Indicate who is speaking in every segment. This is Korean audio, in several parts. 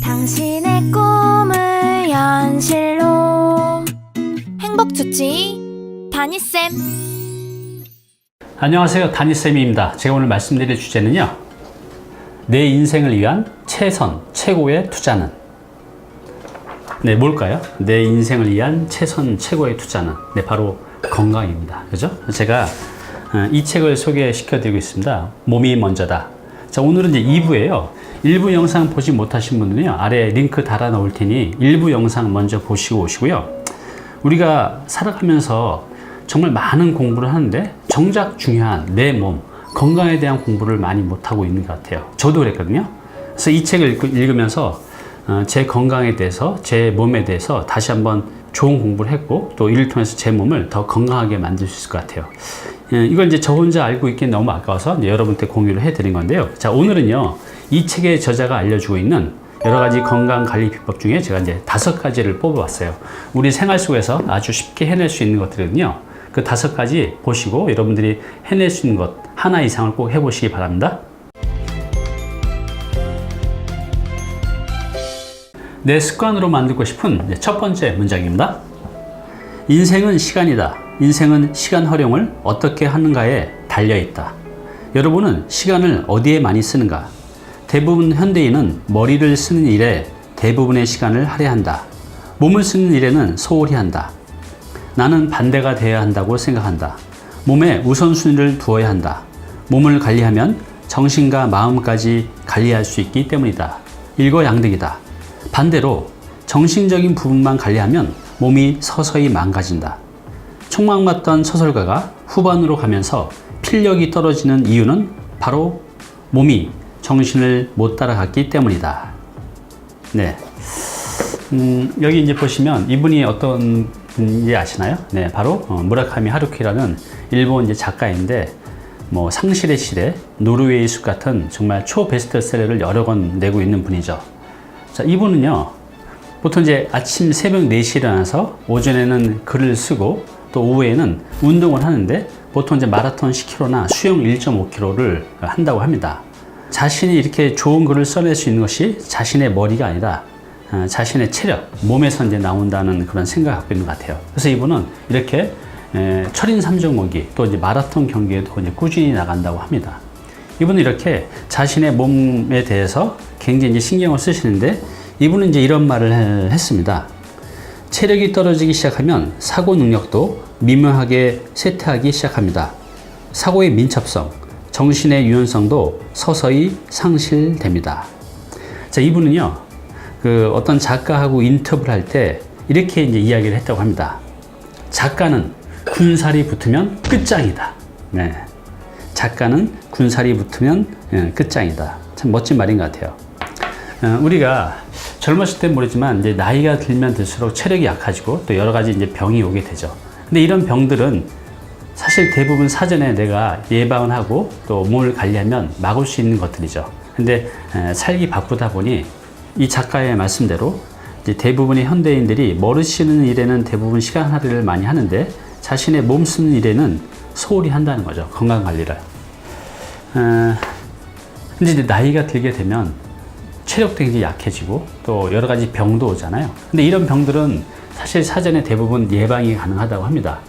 Speaker 1: 당신의 꿈을 현실로 행복주치 다니쌤.
Speaker 2: 안녕하세요, 다니쌤입니다. 제가 오늘 말씀드릴 주제는요, 내 인생을 위한 최선, 최고의 투자는, 네, 뭘까요? 내 인생을 위한 최선, 최고의 투자는, 네, 바로 건강입니다. 그죠? 제가 이 책을 소개시켜 드리고 있습니다. 몸이 먼저다. 자, 오늘은 이제 2부예요. 1부 영상 보지 못하신 분들은요, 아래 링크 달아 놓을 테니 1부 영상 먼저 보시고 오시고요. 우리가 살아가면서 정말 많은 공부를 하는데 정작 중요한 내 몸, 건강에 대한 공부를 많이 못하고 있는 것 같아요. 저도 그랬거든요. 그래서 이 책을 읽으면서 제 건강에 대해서, 제 몸에 대해서 다시 한번 좋은 공부를 했고, 또 이를 통해서 제 몸을 더 건강하게 만들 수 있을 것 같아요. 이걸 이제 저 혼자 알고 있기엔 너무 아까워서 이제 여러분한테 공유를 해드린 건데요. 자, 오늘은요, 이 책의 저자가 알려주고 있는 여러 가지 건강 관리 비법 중에 제가 이제 5가지를 뽑아봤어요. 우리 생활 속에서 아주 쉽게 해낼 수 있는 것들이거든요. 그 5가지 보시고 여러분들이 해낼 수 있는 것 하나 이상을 꼭 해보시기 바랍니다. 내 습관으로 만들고 싶은 첫 번째 문장입니다. 인생은 시간이다. 인생은 시간 활용을 어떻게 하는가에 달려있다. 여러분은 시간을 어디에 많이 쓰는가? 대부분 현대인은 머리를 쓰는 일에 대부분의 시간을 할애한다. 몸을 쓰는 일에는 소홀히 한다. 나는 반대가 되어야 한다고 생각한다. 몸에 우선순위를 두어야 한다. 몸을 관리하면 정신과 마음까지 관리할 수 있기 때문이다. 일거양득이다. 반대로 정신적인 부분만 관리하면 몸이 서서히 망가진다. 촉망받던 소설가가 후반으로 가면서 필력이 떨어지는 이유는 바로 몸이 정신을 못 따라갔기 때문이다. 네. 여기 이제 보시면 이분이 어떤 분인지 아시나요? 네, 바로 무라카미 하루키라는 일본 이제 작가인데, 뭐 상실의 시대, 노르웨이 숲 같은 정말 초베스트셀러를 여러 권 내고 있는 분이죠. 자, 이분은요, 보통 이제 아침 새벽 4시에 일어나서 오전에는 글을 쓰고 또 오후에는 운동을 하는데, 보통 이제 마라톤 10km나 수영 1.5km를 한다고 합니다. 자신이 이렇게 좋은 글을 써낼 수 있는 것이 자신의 머리가 아니라 자신의 체력, 몸에서 이제 나온다는 그런 생각을 갖고 있는 것 같아요. 그래서 이분은 이렇게 철인 3종목이 또 이제 마라톤 경기에도 이제 꾸준히 나간다고 합니다. 이분은 이렇게 자신의 몸에 대해서 굉장히 이제 신경을 쓰시는데, 이분은 이제 이런 말을 했습니다. 체력이 떨어지기 시작하면 사고 능력도 미묘하게 쇠퇴하기 시작합니다. 사고의 민첩성, 정신의 유연성도 서서히 상실됩니다. 자, 이분은요, 어떤 작가하고 인터뷰를 할 때 이렇게 이제 이야기를 했다고 합니다. 작가는 군살이 붙으면 끝장이다. 네. 작가는 군살이 붙으면 끝장이다. 참 멋진 말인 것 같아요. 우리가 젊었을 땐 모르지만 이제 나이가 들면 들수록 체력이 약해지고 또 여러 가지 이제 병이 오게 되죠. 근데 이런 병들은 사실 대부분 사전에 내가 예방을 하고 또 몸을 관리하면 막을 수 있는 것들이죠. 근데 살기 바쁘다 보니 이 작가의 말씀대로 이제 대부분의 현대인들이 머리 쓰는 일에는 대부분 시간 할애를 많이 하는데 자신의 몸 쓰는 일에는 소홀히 한다는 거죠. 건강 관리를. 근데 이제 나이가 들게 되면 체력도 굉장히 약해지고 또 여러 가지 병도 오잖아요. 근데 이런 병들은 사실 사전에 대부분 예방이 가능하다고 합니다.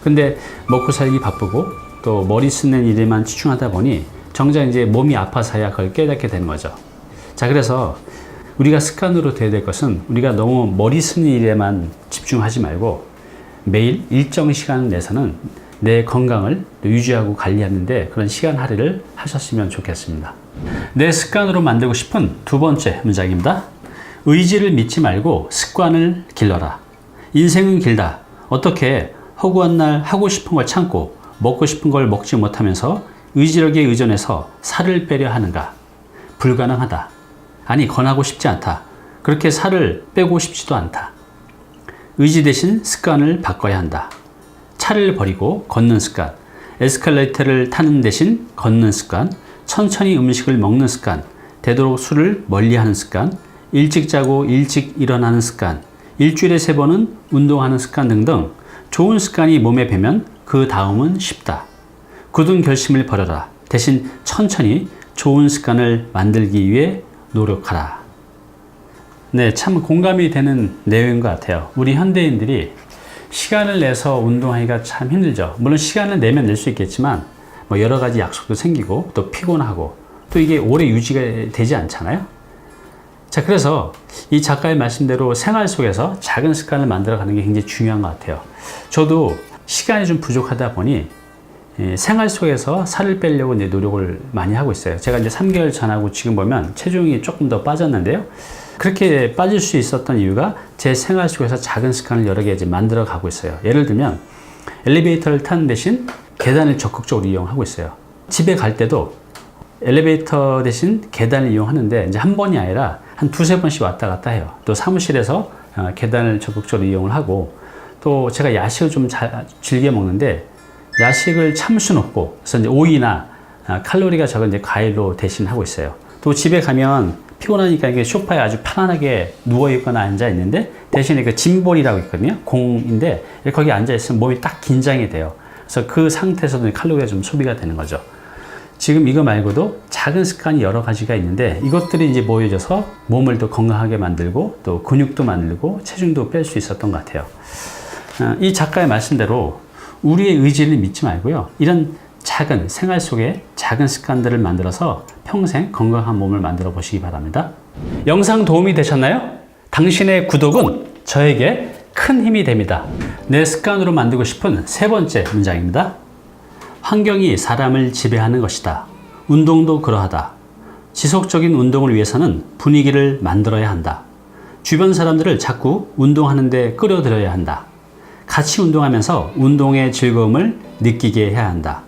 Speaker 2: 근데 먹고 살기 바쁘고 또 머리 쓰는 일에만 치중하다 보니 정작 이제 몸이 아파서야 그걸 깨닫게 되는 거죠. 자, 그래서 우리가 습관으로 돼야 될 것은 우리가 너무 머리 쓰는 일에만 집중하지 말고 매일 일정 시간 내서는 내 건강을 유지하고 관리하는데 그런 시간 할애를 하셨으면 좋겠습니다. 내 습관으로 만들고 싶은 두 번째 문장입니다. 의지를 믿지 말고 습관을 길러라. 인생은 길다. 어떻게 허구한 날 하고 싶은 걸 참고 먹고 싶은 걸 먹지 못하면서 의지력에 의존해서 살을 빼려 하는가? 불가능하다. 아니, 권하고 싶지 않다. 그렇게 살을 빼고 싶지도 않다. 의지 대신 습관을 바꿔야 한다. 차를 버리고 걷는 습관, 에스컬레이터를 타는 대신 걷는 습관, 천천히 음식을 먹는 습관, 되도록 술을 멀리하는 습관, 일찍 자고 일찍 일어나는 습관, 일주일에 3번은 운동하는 습관 등등 좋은 습관이 몸에 배면 그 다음은 쉽다. 굳은 결심을 버려라. 대신 천천히 좋은 습관을 만들기 위해 노력하라. 네, 참 공감이 되는 내용인 것 같아요. 우리 현대인들이 시간을 내서 운동하기가 참 힘들죠. 물론 시간을 내면 낼 수 있겠지만 뭐 여러 가지 약속도 생기고 또 피곤하고 또 이게 오래 유지가 되지 않잖아요. 자, 그래서 이 작가의 말씀대로 생활 속에서 작은 습관을 만들어가는 게 굉장히 중요한 것 같아요. 저도 시간이 좀 부족하다 보니 생활 속에서 살을 빼려고 이제 노력을 많이 하고 있어요. 제가 이제 3개월 전하고 지금 보면 체중이 조금 더 빠졌는데요. 그렇게 빠질 수 있었던 이유가 제 생활 속에서 작은 습관을 여러 개 이제 만들어 가고 있어요. 예를 들면 엘리베이터를 타는 대신 계단을 적극적으로 이용하고 있어요. 집에 갈 때도 엘리베이터 대신 계단을 이용하는데 이제 한 번이 아니라 한 두세 번씩 왔다 갔다 해요. 또 사무실에서 계단을 적극적으로 이용을 하고 또 제가 야식을 좀 즐겨 먹는데 야식을 참을 수는 없고 그래서 이제 오이나 칼로리가 적은 이제 과일로 대신하고 있어요. 또 집에 가면 피곤하니까 이게 소파에 아주 편안하게 누워 있거나 앉아 있는데 대신에 그 짐볼이라고 있거든요. 공인데 거기 앉아 있으면 몸이 딱 긴장이 돼요. 그래서 그 상태에서도 칼로리가 좀 소비가 되는 거죠. 지금 이거 말고도 작은 습관이 여러 가지가 있는데 이것들이 이제 모여져서 몸을 더 건강하게 만들고 또 근육도 만들고 체중도 뺄 수 있었던 것 같아요. 이 작가의 말씀대로 우리의 의지를 믿지 말고요. 이런 작은 생활 속에 작은 습관들을 만들어서 평생 건강한 몸을 만들어 보시기 바랍니다. 영상 도움이 되셨나요? 당신의 구독은 저에게 큰 힘이 됩니다. 내 습관으로 만들고 싶은 세 번째 문장입니다. 환경이 사람을 지배하는 것이다. 운동도 그러하다. 지속적인 운동을 위해서는 분위기를 만들어야 한다. 주변 사람들을 자꾸 운동하는 데 끌어들여야 한다. 같이 운동하면서 운동의 즐거움을 느끼게 해야 한다.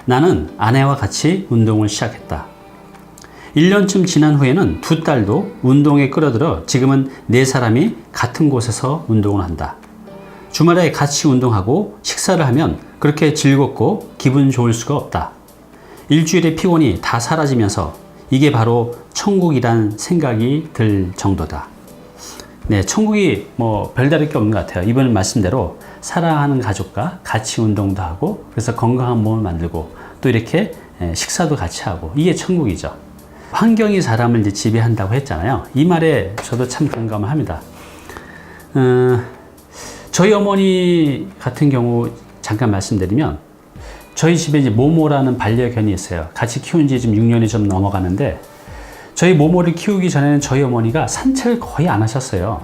Speaker 2: 나는 아내와 같이 운동을 시작했다. 1년쯤 지난 후에는 두 딸도 운동에 끌어들어 지금은 네 사람이 같은 곳에서 운동을 한다. 주말에 같이 운동하고 식사를 하면 그렇게 즐겁고 기분 좋을 수가 없다. 일주일의 피곤이 다 사라지면서 이게 바로 천국이란 생각이 들 정도다. 네, 천국이 뭐 별다를 게 없는 것 같아요. 이번 말씀대로 사랑하는 가족과 같이 운동도 하고 그래서 건강한 몸을 만들고 또 이렇게 식사도 같이 하고 이게 천국이죠. 환경이 사람을 이제 지배한다고 했잖아요. 이 말에 저도 참 공감을 합니다. 저희 어머니 같은 경우 잠깐 말씀드리면 저희 집에 이제 모모라는 반려견이 있어요. 같이 키운 지 지금 6년이 좀 넘어가는데 저희 모모를 키우기 전에는 저희 어머니가 산책을 거의 안 하셨어요.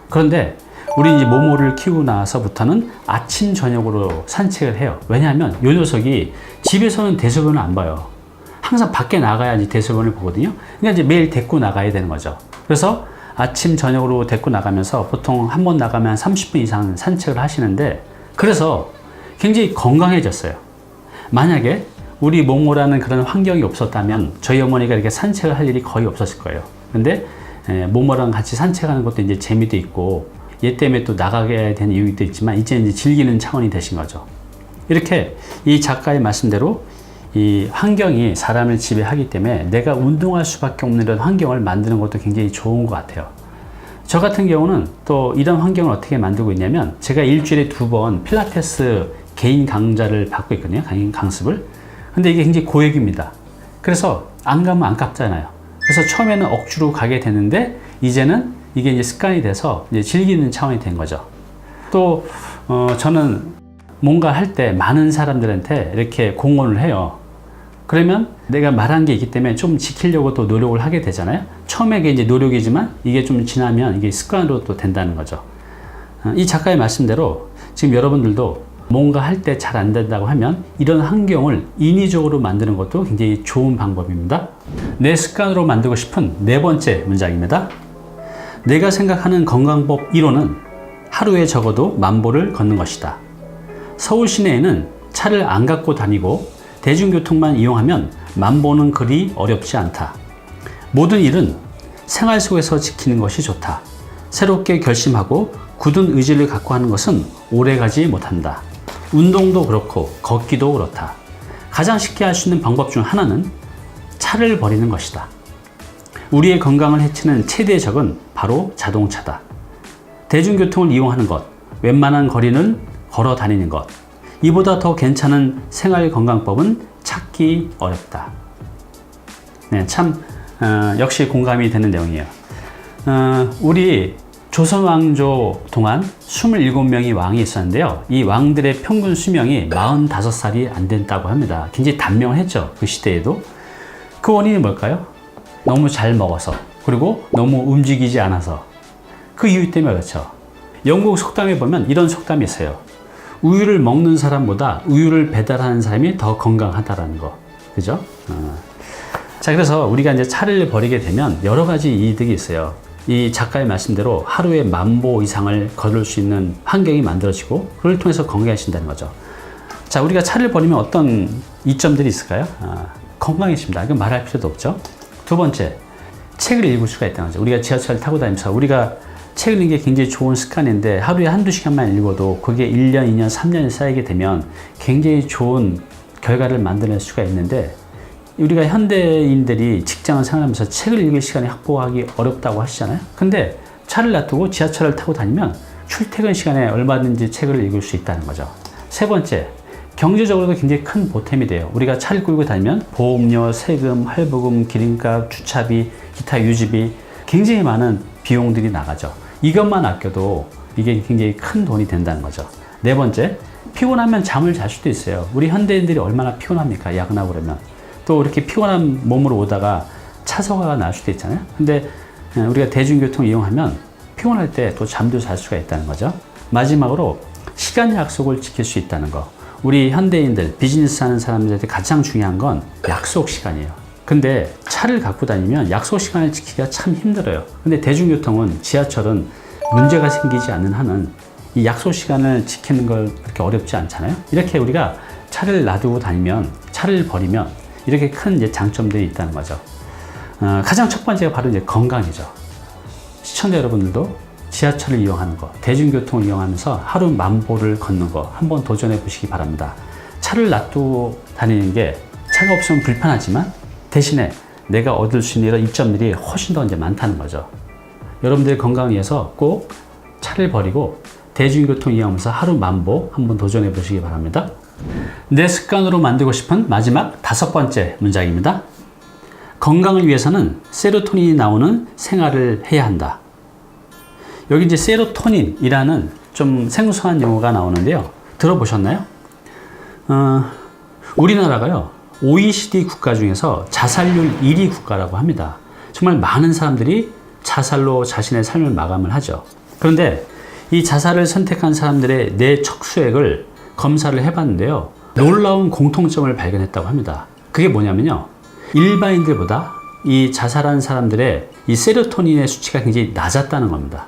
Speaker 2: 그런데 우리 이제 모모를 키우고 나서부터는 아침 저녁으로 산책을 해요. 왜냐하면 이 녀석이 집에서는 대소변을 안 봐요. 항상 밖에 나가야지 대소변을 보거든요. 그러니까 이제 매일 데리고 나가야 되는 거죠. 그래서 아침 저녁으로 데리고 나가면서 보통 한 번 나가면 30분 이상 산책을 하시는데 그래서 굉장히 건강해졌어요. 만약에 우리 모모라는 그런 환경이 없었다면 저희 어머니가 이렇게 산책을 할 일이 거의 없었을 거예요. 근데 모모랑 같이 산책하는 것도 이제 재미도 있고 얘 때문에 또 나가게 된 이유도 있지만 이제 즐기는 차원이 되신 거죠. 이렇게 이 작가의 말씀대로 이 환경이 사람을 지배하기 때문에 내가 운동할 수밖에 없는 이런 환경을 만드는 것도 굉장히 좋은 것 같아요. 저 같은 경우는 또 이런 환경을 어떻게 만들고 있냐면 제가 일주일에 2번 필라테스 개인 강좌를 받고 있거든요. 개인 강습을. 근데 이게 굉장히 고액입니다. 그래서 안 가면 안 깝잖아요. 그래서 처음에는 억지로 가게 되는데 이제는 이게 이제 습관이 돼서 이제 즐기는 차원이 된 거죠. 또 저는 뭔가 할 때 많은 사람들한테 이렇게 공언을 해요. 그러면 내가 말한 게 있기 때문에 좀 지키려고 또 노력을 하게 되잖아요. 처음에 이게 이제 노력이지만 이게 좀 지나면 이게 습관으로 또 된다는 거죠. 이 작가의 말씀대로 지금 여러분들도 뭔가 할 때 잘 안 된다고 하면 이런 환경을 인위적으로 만드는 것도 굉장히 좋은 방법입니다. 내 습관으로 만들고 싶은 네 번째 문장입니다. 내가 생각하는 건강법 1호는 하루에 적어도 10,000보를 걷는 것이다. 서울 시내에는 차를 안 갖고 다니고 대중교통만 이용하면 10,000보는 그리 어렵지 않다. 모든 일은 생활 속에서 지키는 것이 좋다. 새롭게 결심하고 굳은 의지를 갖고 하는 것은 오래가지 못한다. 운동도 그렇고 걷기도 그렇다. 가장 쉽게 할 수 있는 방법 중 하나는 차를 버리는 것이다. 우리의 건강을 해치는 최대의 적은 바로 자동차다. 대중교통을 이용하는 것, 웬만한 거리는 걸어 다니는 것, 이보다 더 괜찮은 생활 건강법은 찾기 어렵다. 네, 참 역시 공감이 되는 내용이에요. 우리 조선 왕조 동안 27명의 왕이 있었는데요. 이 왕들의 평균 수명이 45살이 안 된다고 합니다. 굉장히 단명했죠. 그 시대에도. 그 원인이 뭘까요? 너무 잘 먹어서, 그리고 너무 움직이지 않아서. 그 이유 때문에 그렇죠. 영국 속담에 보면 이런 속담이 있어요. 우유를 먹는 사람보다 우유를 배달하는 사람이 더 건강하다라는 거. 그죠? 자, 그래서 우리가 이제 차를 버리게 되면 여러 가지 이득이 있어요. 이 작가의 말씀대로 하루에 10,000보 이상을 걸을 수 있는 환경이 만들어지고, 그걸 통해서 건강해진다는 거죠. 자, 우리가 차를 버리면 어떤 이점들이 있을까요? 건강해집니다. 이건 말할 필요도 없죠. 두 번째, 책을 읽을 수가 있다는 거죠. 우리가 지하철을 타고 다니면서 우리가 책을 읽는 게 굉장히 좋은 습관인데, 하루에 한두 시간만 읽어도 그게 1년, 2년, 3년이 쌓이게 되면 굉장히 좋은 결과를 만들어낼 수가 있는데, 우리가 현대인들이 직장을 생활하면서 책을 읽을 시간이 확보하기 어렵다고 하시잖아요. 근데 차를 놔두고 지하철을 타고 다니면 출퇴근 시간에 얼마든지 책을 읽을 수 있다는 거죠. 세 번째, 경제적으로도 굉장히 큰 보탬이 돼요. 우리가 차를 끌고 다니면 보험료, 세금, 할부금, 기름값, 주차비, 기타 유지비, 굉장히 많은 비용들이 나가죠. 이것만 아껴도 이게 굉장히 큰 돈이 된다는 거죠. 네 번째, 피곤하면 잠을 잘 수도 있어요. 우리 현대인들이 얼마나 피곤합니까? 야근하고 그러면. 또 이렇게 피곤한 몸으로 오다가 차서가 날 수도 있잖아요. 근데 우리가 대중교통 이용하면 피곤할 때 또 잠도 잘 수가 있다는 거죠. 마지막으로 시간 약속을 지킬 수 있다는 거. 우리 현대인들, 비즈니스 하는 사람들한테 가장 중요한 건 약속 시간이에요. 근데 차를 갖고 다니면 약속 시간을 지키기가 참 힘들어요. 근데 대중교통은, 지하철은 문제가 생기지 않는 한은 이 약속 시간을 지키는 걸 그렇게 어렵지 않잖아요. 이렇게 우리가 차를 놔두고 다니면, 차를 버리면 이렇게 큰 이제 장점들이 있다는 거죠. 가장 첫 번째가 바로 이제 건강이죠. 시청자 여러분들도 지하철을 이용하는 거, 대중교통을 이용하면서 하루 10,000보를 걷는 거 한번 도전해 보시기 바랍니다. 차를 놔두고 다니는 게 차가 없으면 불편하지만 대신에 내가 얻을 수 있는 이런 이점들이 훨씬 더 이제 많다는 거죠. 여러분들의 건강을 위해서 꼭 차를 버리고 대중교통 이용하면서 하루 10,000보 한번 도전해 보시기 바랍니다. 내 습관으로 만들고 싶은 마지막 5번째 문장입니다. 건강을 위해서는 세로토닌이 나오는 생활을 해야 한다. 여기 이제 세로토닌이라는 좀 생소한 용어가 나오는데요. 들어보셨나요? 우리나라가요, OECD 국가 중에서 자살률 1위 국가라고 합니다. 정말 많은 사람들이 자살로 자신의 삶을 마감을 하죠. 그런데 이 자살을 선택한 사람들의 뇌 척수액을 검사를 해봤는데요. 놀라운 공통점을 발견했다고 합니다. 그게 뭐냐면요. 일반인들보다 이 자살한 사람들의 이 세로토닌의 수치가 굉장히 낮았다는 겁니다.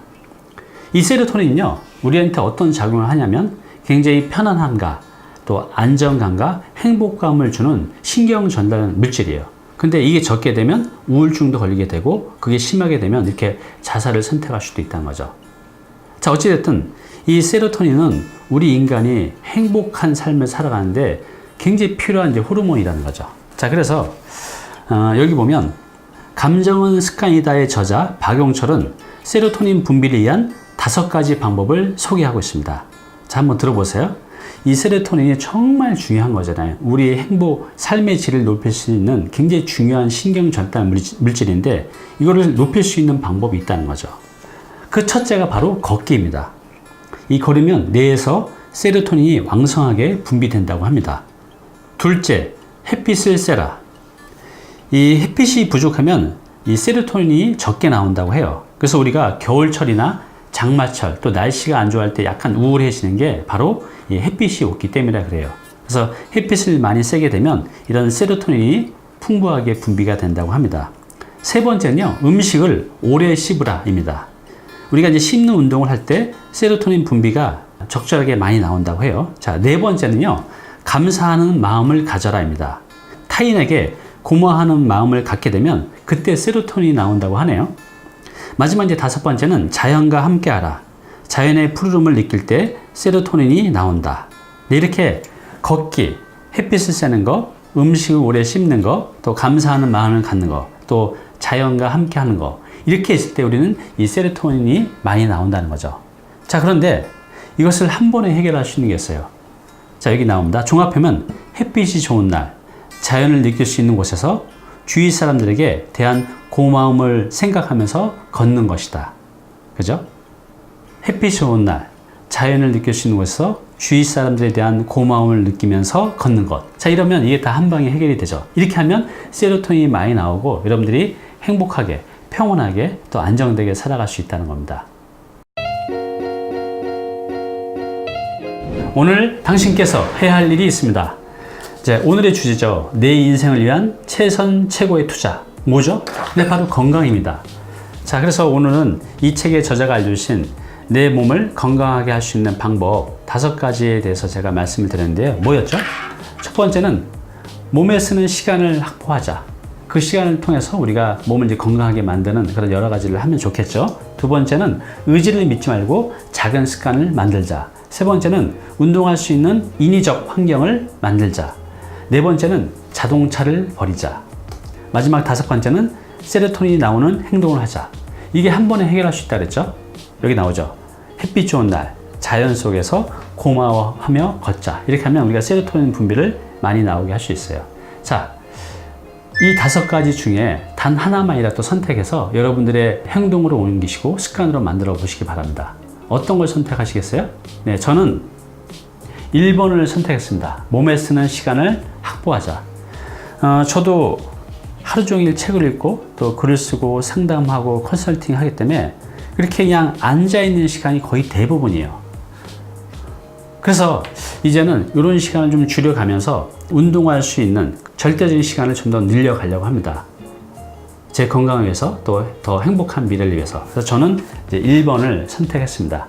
Speaker 2: 이 세로토닌은요, 우리한테 어떤 작용을 하냐면 굉장히 편안함과 또 안정감과 행복감을 주는 신경 전달 물질이에요. 근데 이게 적게 되면 우울증도 걸리게 되고, 그게 심하게 되면 이렇게 자살을 선택할 수도 있다는 거죠. 자, 어찌됐든 이 세로토닌은 우리 인간이 행복한 삶을 살아가는데 굉장히 필요한 이제 호르몬이라는 거죠. 자, 그래서 여기 보면 감정은 습관이다의 저자 박용철은 세로토닌 분비를 위한 5가지 방법을 소개하고 있습니다. 자, 한번 들어보세요. 이 세로토닌이 정말 중요한 거잖아요. 우리의 행복, 삶의 질을 높일 수 있는 굉장히 중요한 신경 전달 물질인데, 이거를 높일 수 있는 방법이 있다는 거죠. 그 첫째가 바로 걷기입니다. 이 걸으면 뇌에서 세로토닌이 왕성하게 분비된다고 합니다. 둘째, 햇빛을 쐬라. 이 햇빛이 부족하면 이 세로토닌이 적게 나온다고 해요. 그래서 우리가 겨울철이나 장마철, 또 날씨가 안 좋아할 때 약간 우울해지는 게 바로 이 햇빛이 없기 때문이라 그래요. 그래서 햇빛을 많이 쐬게 되면 이런 세로토닌이 풍부하게 분비가 된다고 합니다. 세 번째는요, 음식을 오래 씹으라입니다. 우리가 이제 씹는 운동을 할 때 세로토닌 분비가 적절하게 많이 나온다고 해요. 자, 네 번째는요, 감사하는 마음을 가져라입니다. 타인에게 고마워하는 마음을 갖게 되면 그때 세로토닌이 나온다고 하네요. 마지막 이제 5번째는 자연과 함께하라. 자연의 푸르름을 느낄 때 세로토닌이 나온다. 네, 이렇게 걷기, 햇빛을 쐬는 거, 음식을 오래 씹는 거, 또 감사하는 마음을 갖는 거, 또 자연과 함께하는 거, 이렇게 있을 때 우리는 이 세로토닌이 많이 나온다는 거죠. 자, 그런데 이것을 한 번에 해결할 수 있는 게 있어요. 자, 여기 나옵니다. 종합하면 햇빛이 좋은 날, 자연을 느낄 수 있는 곳에서 주위 사람들에게 대한 고마움을 생각하면서 걷는 것이다. 그죠? 햇빛이 좋은 날, 자연을 느낄 수 있는 곳에서 주위 사람들에 대한 고마움을 느끼면서 걷는 것. 자, 이러면 이게 다 한 방에 해결이 되죠. 이렇게 하면 세로토닌이 많이 나오고 여러분들이 행복하게, 평온하게, 또 안정되게 살아갈 수 있다는 겁니다. 오늘 당신께서 해야 할 일이 있습니다. 이제 오늘의 주제죠. 내 인생을 위한 최선 최고의 투자. 뭐죠? 네, 바로 건강입니다. 자, 그래서 오늘은 이 책의 저자가 알려주신 내 몸을 건강하게 할 수 있는 방법 5가지에 대해서 제가 말씀을 드렸는데요. 뭐였죠? 첫 번째는 몸에 쓰는 시간을 확보하자. 그 시간을 통해서 우리가 몸을 이제 건강하게 만드는 그런 여러 가지를 하면 좋겠죠. 두 번째는 의지를 믿지 말고 작은 습관을 만들자. 세 번째는 운동할 수 있는 인위적 환경을 만들자. 네 번째는 자동차를 버리자. 마지막 5번째는 세로토닌이 나오는 행동을 하자. 이게 한 번에 해결할 수 있다 그랬죠? 여기 나오죠. 햇빛 좋은 날, 자연 속에서 고마워하며 걷자. 이렇게 하면 우리가 세로토닌 분비를 많이 나오게 할 수 있어요. 자, 이 5가지 중에 단 하나만이라도 선택해서 여러분들의 행동으로 옮기시고 습관으로 만들어 보시기 바랍니다. 어떤 걸 선택하시겠어요? 네, 저는 1번을 선택했습니다. 몸에 쓰는 시간을 확보하자. 저도 하루 종일 책을 읽고 또 글을 쓰고 상담하고 컨설팅 하기 때문에 그렇게 그냥 앉아있는 시간이 거의 대부분이에요. 그래서 이제는 이런 시간을 좀 줄여가면서 운동할 수 있는 절대적인 시간을 좀 더 늘려가려고 합니다. 제 건강을 위해서 또 더 행복한 미래를 위해서. 그래서 저는 이제 1번을 선택했습니다.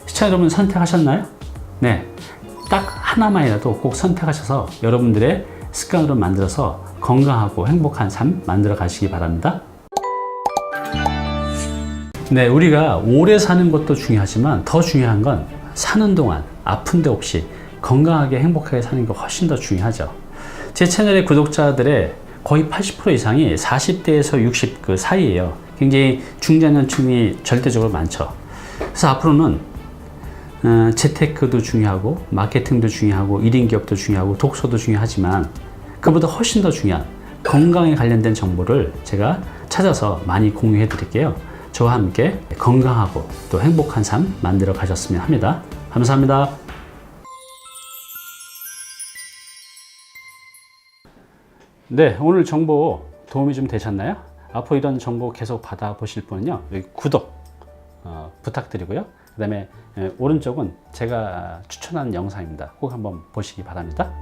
Speaker 2: 시청자 여러분 선택하셨나요? 네. 딱 하나만이라도 꼭 선택하셔서 여러분들의 습관으로 만들어서 건강하고 행복한 삶 만들어 가시기 바랍니다. 네, 우리가 오래 사는 것도 중요하지만 더 중요한 건 사는 동안 아픈 데 없이 건강하게 행복하게 사는 게 훨씬 더 중요하죠. 제 채널의 구독자들의 거의 80% 이상이 40대에서 60 그 사이예요. 굉장히 중장년층이 절대적으로 많죠. 그래서 앞으로는 재테크도 중요하고 마케팅도 중요하고 1인 기업도 중요하고 독서도 중요하지만 그보다 훨씬 더 중요한 건강에 관련된 정보를 제가 찾아서 많이 공유해 드릴게요. 저와 함께 건강하고 또 행복한 삶 만들어 가셨으면 합니다. 감사합니다. 네, 오늘 정보 도움이 좀 되셨나요? 앞으로 이런 정보 계속 받아보실 분은요, 여기 구독 부탁드리고요. 그 다음에 오른쪽은 제가 추천한 영상입니다. 꼭 한번 보시기 바랍니다.